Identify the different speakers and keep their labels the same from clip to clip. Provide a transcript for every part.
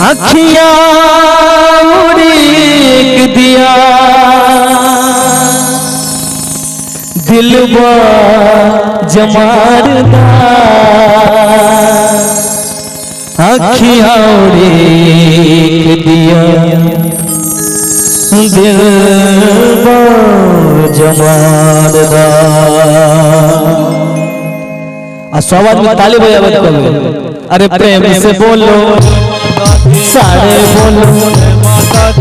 Speaker 1: अखियां उड़ीक दिया दिलवा जमारदा अखियां उड़ीक दिया दिलवा जमारदा। स्वागत में ताली बजावत करो। अरे प्रेम से बोलो सारे बोलो,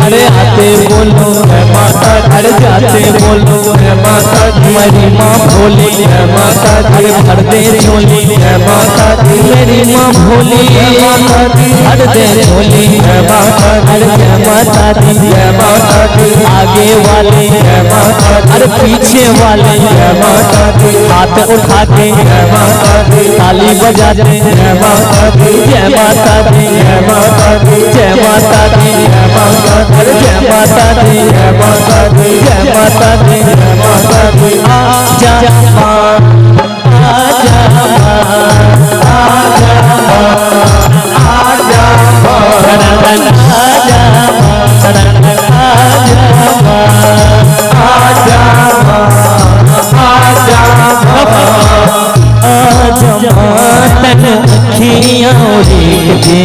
Speaker 1: अरे आते बोलो अरे जाते बोलो मेरी माँ भोली अरे भर दे झोली मेरी माँ भोली भर दे झोली अरे जय माता दी आगे वाले अरे पीछे वाले हाथ उठा के ताली बजाते जय माता दी जय माता दी जय माता दी जय माता दी अरे जय माता दी जय माता दी जय माता दी जय माता दी। आजा माँ आजा माँ आजा माँ आजा माँ आजा माँ आजा माँ आजा माँ आजा माँ तन अखियाँ उड़ीक दे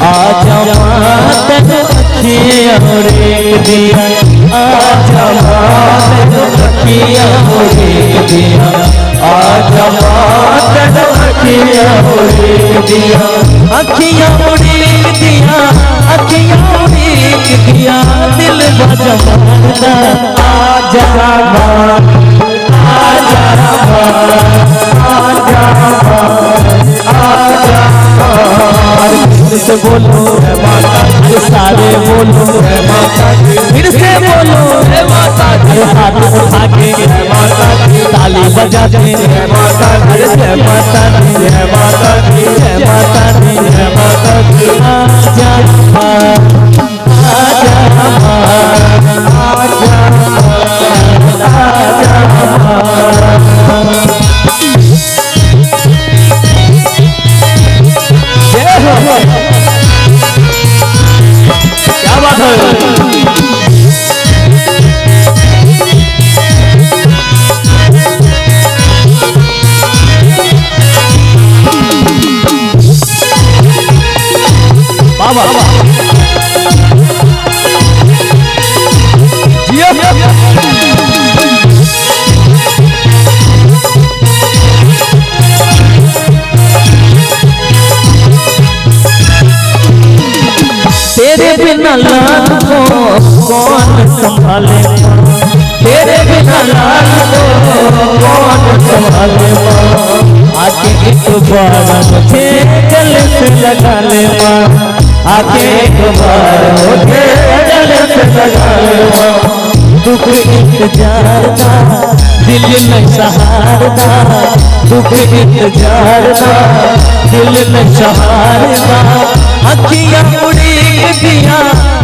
Speaker 1: आजा माँ तन अखियाँ उड़ीक दिया आजा माँ तन अखियाँ उड़ीक दिया आजा माँ तन अखियाँ उड़ीक दिया अखियाँ उड़ीक दिया अखियाँ उड़ीक दिया दिल बजमारदा आजा माँ आजा माँ आजा माँ आजा फिर से बोलो सारे बोलो फिर से बोलो अरे हाथ उठा के ताली बजा के जय माता दी जय माता दी जय माता दी जय माता दी जय माता दी। आजा माँ आजा माँ आजा क्या बात है। बाबा तेरे बिना लाल को कौन संभाले तेरे बिना लाल को कौन संभाले आके एक बार मुझे गले से लगा ले माँ आके एक बार मुझे गले से लगा ले माँ दुख इंतजार था दिल में सहारता दुख इंतजार था दिल में सहारता अखियाँ उड़ीक दिया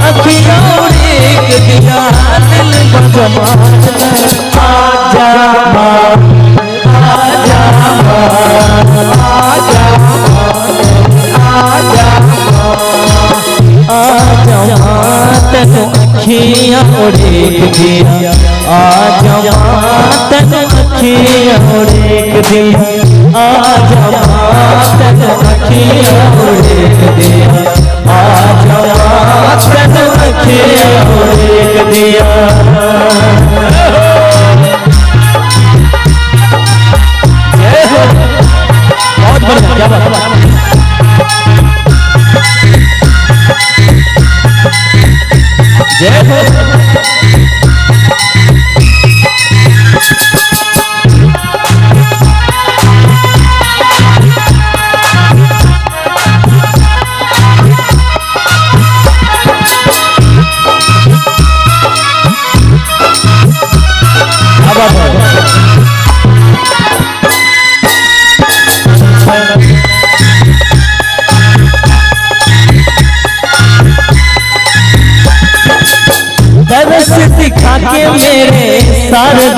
Speaker 1: अखियाँ उड़ीक दिया दिल बजमारदा आजा माँ आजा माँ आजा माँ आजा माँ आजा माँ तन अखियाँ उड़ीक दिया आजा माँ तन अखियाँ उड़ीक दिया आजा माँ तन अखियाँ उड़ीक दिया आजा माँ तन अखियाँ उड़ीक दिया। जय हो बहुत बढ़िया क्या बात जय हो।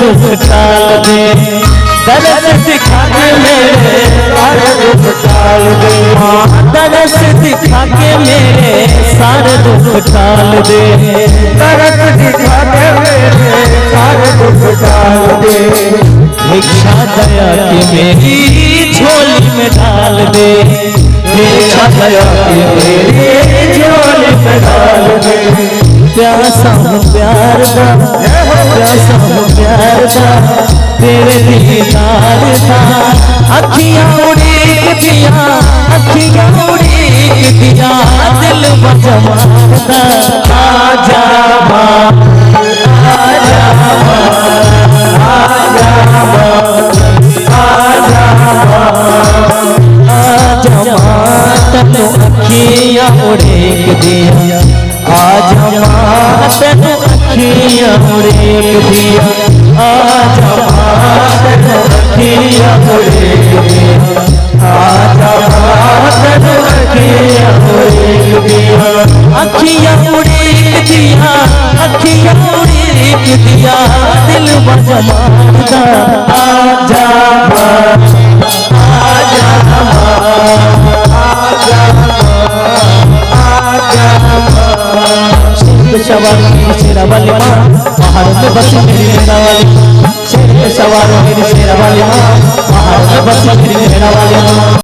Speaker 1: दुख टाल दे, दरस दिखा के मेरे सारे दुख टाल दे, दरस दिखा के मेरे सारे दुख टाल दे,
Speaker 2: दरस दिखा के मेरे सारे दुख टाल दे।
Speaker 1: भिक्षा दया की मेरी झोली में डाल दे, भिक्षा दया की मेरी झोली में डाल दे। प्यासा हूँ प्यार दा, प्यासा हूँ प्यार दा, तेरे दीदार दा। अखियाँ उड़ीक दिया, अखियाँ उड़ीक दिया, दिल बजमाता। आजा माँ, आजा माँ, आजा माँ, आजा माँ, आजा माँ, तनु अखियाँ उड़ीक दिया, आजा माँ तनु अखियाँ उड़ीक दिया, आजा माँ तनु अखियाँ उड़ीक दिया, आजा माँ तनु अखियाँ उड़ीक दिया। अखियाँ उड़ीक दिया, अखियाँ उड़ीक दिया, दिल बजमाता। आजा माँ, आजा माँ, आजा माँ, शेर पे सवार मेरी शेरा वाली माँ, पहाड़ों में बसी मेरी मेरा वाली। शेर पे सवार मेरी शेरा वाली माँ, पहाड़ों में बसी मेरी मेरा वाली माँ।